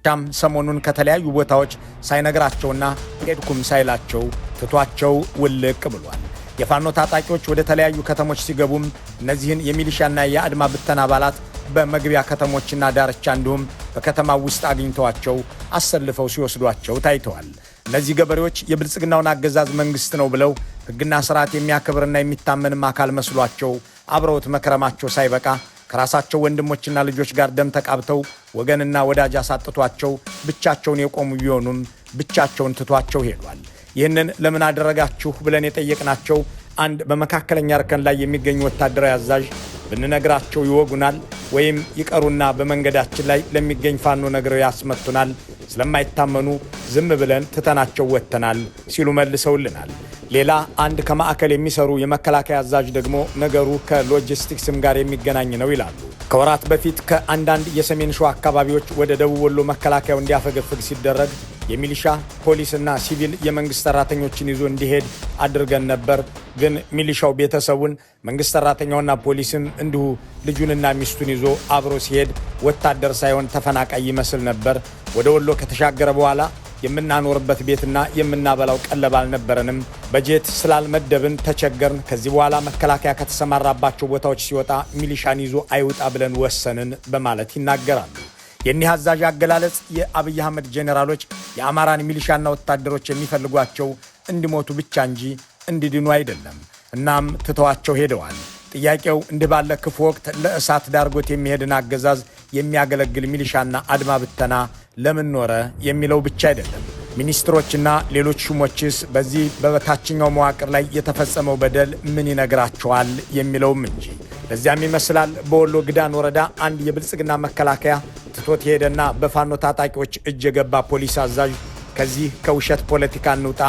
ሻም ሰሞኑን ከተለያዩ ቦታዎች ሳይነግራቸውና ሄድኩም ሳይላቸው ትቷቸው ውልቅ ብሏል። የፋኖ ታጣቂዎች ወደ ተለያዩ ከተሞች ሲገቡም እነዚህን የሚሊሻና የአድማ ብተና አባላት በመግቢያ ከተሞችና ዳርቻ እንዲሁም በከተማው ውስጥ አግኝተዋቸው አሰልፈው ሲወስዷቸው ታይተዋል። እነዚህ ገበሬዎች የብልጽግናውን አገዛዝ መንግስት ነው ብለው ሕግና ስርዓት የሚያከብርና የሚታመንም አካል መስሏቸው አብረውት መከረማቸው ሳይበቃ ከራሳቸው ወንድሞችና ልጆች ጋር ደም ተቃብተው ወገንና ወዳጅ አሳጥቷቸው ብቻቸውን የቆሙ ቢሆኑም ብቻቸውን ትቷቸው ሄዷል። ይህንን ለምን አደረጋችሁ ብለን የጠየቅናቸው አንድ በመካከለኛ እርከን ላይ የሚገኙ ወታደራዊ አዛዥ ብንነግራቸው ይወጉናል ወይም ይቀሩና በመንገዳችን ላይ ለሚገኝ ፋኖ ነግረው ያስመቱናል፣ ስለማይታመኑ ዝም ብለን ትተናቸው ወጥተናል ሲሉ መልሰውልናል። ሌላ አንድ ከማዕከል የሚሰሩ የመከላከያ አዛዥ ደግሞ ነገሩ ከሎጂስቲክስም ጋር የሚገናኝ ነው ይላሉ። ከወራት በፊት ከአንዳንድ የሰሜን ሸዋ አካባቢዎች ወደ ደቡብ ወሎ መከላከያው እንዲያፈገፍግ ሲደረግ የሚሊሻ ፖሊስና ሲቪል የመንግስት ሰራተኞችን ይዞ እንዲሄድ አድርገን ነበር። ግን ሚሊሻው ቤተሰቡን፣ መንግስት ሰራተኛውና ፖሊስም እንዲሁ ልጁንና ሚስቱን ይዞ አብሮ ሲሄድ ወታደር ሳይሆን ተፈናቃይ ይመስል ነበር። ወደ ወሎ ከተሻገረ በኋላ የምናኖርበት ቤትና የምናበላው ቀለብ አልነበረንም። በጀት ስላልመደብን ተቸገርን። ከዚህ በኋላ መከላከያ ከተሰማራባቸው ቦታዎች ሲወጣ ሚሊሻን ይዞ አይውጣ ብለን ወሰንን በማለት ይናገራሉ። የኒህ አዛዥ አገላለጽ የአብይ አህመድ ጄኔራሎች የአማራን ሚሊሻና ወታደሮች የሚፈልጓቸው እንዲሞቱ ብቻ እንጂ እንዲድኑ አይደለም። እናም ትተዋቸው ሄደዋል። ጥያቄው እንዲህ ባለ ክፉ ወቅት ለእሳት ዳርጎት የሚሄድን አገዛዝ የሚያገለግል ሚሊሻና አድማ ብተና ለምን ኖረ የሚለው ብቻ አይደለም። ሚኒስትሮችና ሌሎች ሹሞችስ በዚህ በታችኛው መዋቅር ላይ የተፈጸመው በደል ምን ይነግራቸዋል የሚለውም እንጂ። ለዚያም ይመስላል በወሎ ግዳን ወረዳ አንድ የብልጽግና መከላከያ ትቶት ሄደና በፋኖ ታጣቂዎች እጅ የገባ ፖሊስ አዛዥ ከዚህ ከውሸት ፖለቲካ እንውጣ፣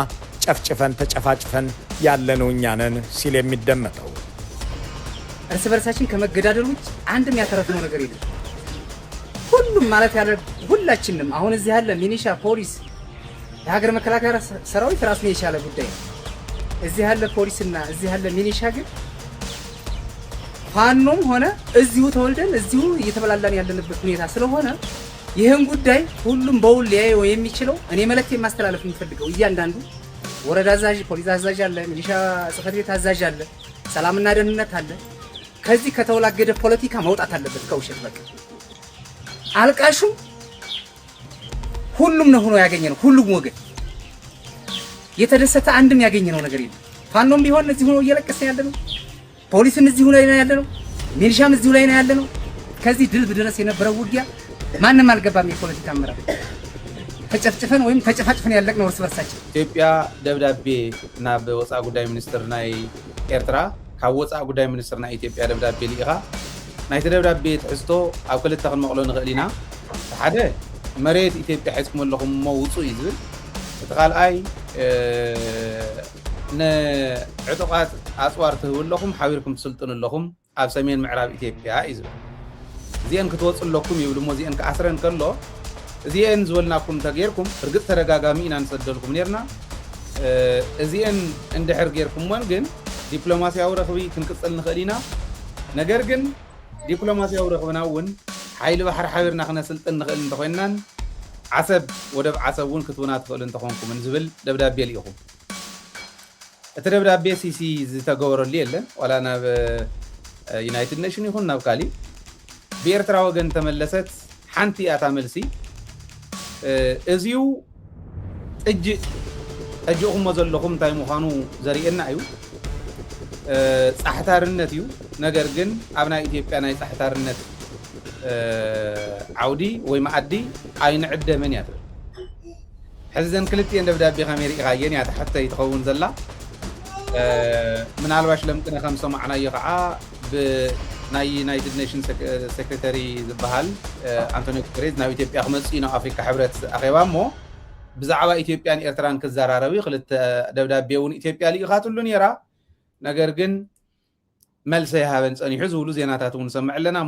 ጨፍጭፈን ተጨፋጭፈን ያለነው እኛ ነን ሲል የሚደመጠው። እርስ በርሳችን ከመገዳደል ውጭ አንድም ያተረፍነው ነገር የለም። ሁሉም ማለት ያለ ሁላችንም አሁን እዚህ ያለ ሚኒሻ፣ ፖሊስ፣ የሀገር መከላከያ ሰራዊት ራሱን የቻለ ጉዳይ ነው። እዚህ ያለ ፖሊስና እዚህ ያለ ሚኒሻ ግን ፋኖም ሆነ እዚሁ ተወልደን እዚሁ እየተበላላን ያለንበት ሁኔታ ስለሆነ ይህን ጉዳይ ሁሉም በውል ሊያየው የሚችለው እኔ መልእክት የማስተላለፍ የምፈልገው እያንዳንዱ ወረዳ አዛዥ፣ ፖሊስ አዛዥ አለ፣ ሚሊሻ ጽሕፈት ቤት አዛዥ አለ፣ ሰላምና ደህንነት አለ። ከዚህ ከተወላገደ ፖለቲካ መውጣት አለበት። ከውሸት በቃ አልቃሹ ሁሉም ነው ሆኖ ያገኘነው። ሁሉም ወገን የተደሰተ አንድም ያገኘነው ነገር የለም። ፋኖም ቢሆን እዚህ ሆኖ እየለቀሰ ያለነው፣ ፖሊስም እዚሁ ላይ ነው ያለነው፣ ሚሊሻም እዚሁ ላይ ነው ያለነው። ከዚህ ድልብ ድረስ የነበረው ውጊያ ማንም አልገባም። የፖለቲካ አመራር ተጨፍጭፈን ወይም ተጨፋጭፈን ያለቅነው እርስ በርሳችን። ኢትዮጵያ ደብዳቤ ናብ ወፃኢ ጉዳይ ሚኒስትር ናይ ኤርትራ ካብ ወፃኢ ጉዳይ ሚኒስትር ናይ ኢትዮጵያ ደብዳቤ ልኢኻ ናይቲ ደብዳቤ ትሕዝቶ ኣብ ክልተ ክንመቕሎ ንኽእል ኢና። ሓደ መሬት ኢትዮጵያ ሒዝኩም ኣለኹም እሞ ውፁእ እዩ ዝብል፣ እቲ ካልኣይ ንዕጡቓት ኣፅዋር ትህቡ ኣለኹም ሓቢርኩም ትስልጥኑ ኣለኹም ኣብ ሰሜን ምዕራብ ኢትዮጵያ እዩ ዝብል። እዚአን ክትወፅእ ኣለኩም ይብል እሞ እዚአን ክኣስረን ከሎ እዚአን ዝበልናኩም ተገይርኩም እርግጥ ተደጋጋሚ ኢና ንሰደልኩም ነርና። እዚአን እንድሕር ገይርኩምዎን ግን ዲፕሎማስያዊ ረኽቢ ክንቅፅል ንኽእል ኢና። ነገር ግን ዲፕሎማስያዊ ረኽብና እውን ሓይሊ ባሕሪ ሓቢርና ክነስልጥን ንኽእል እንተኮይንናን ዓሰብ ወደብ ዓሰብ እውን ክትውና ትኽእል እንተኾንኩምን ዝብል ደብዳቤ ልኢኹም። እቲ ደብዳቤ ሲሲ ዝተገበረሉ የለን ዋላ ናብ ዩናይትድ ኔሽን ይኹን ናብ ካሊእ ብኤርትራ ወገን ተመለሰት ሓንቲ እያ እታ መልሲ። እዚዩ ጠጅእኹሞ ዘለኹም እንታይ ምዃኑ ዘርእየና እዩ። ጻሕታርነት እዩ። ነገር ግን ኣብ ናይ ኢትዮጵያ ናይ ጻሕታርነት ዓውዲ ወይ ማኣዲ ኣይንዕደመን እያ ትብል። ሕዚ ዘን ክልቲአን ደብዳቤ ከመይ ሪኢኻየን እያ ተሓተይ ትኸውን ዘላ። ምናልባሽ ለምቅነ ከም ሰማዕናዮ ከዓ ብናይ ዩናይትድ ኔሽን ሴክሬታሪ ዝበሃል አንቶኒዮ ጉተሬዝ ናብ ኢትዮጵያ ክመፅኡ ናብ ኣፍሪካ ሕብረት ኣኼባ እሞ ብዛዕባ ኢትዮጵያን ኤርትራን ክዘራረቡ ክልተ ደብዳቤ እውን ኢትዮጵያ ልኢኻትሉ ነይራ። ነገር ግን መልሰ ይሃበን ፀኒሑ ዝብሉ ዜናታት እውን ሰምዕ ኣለና።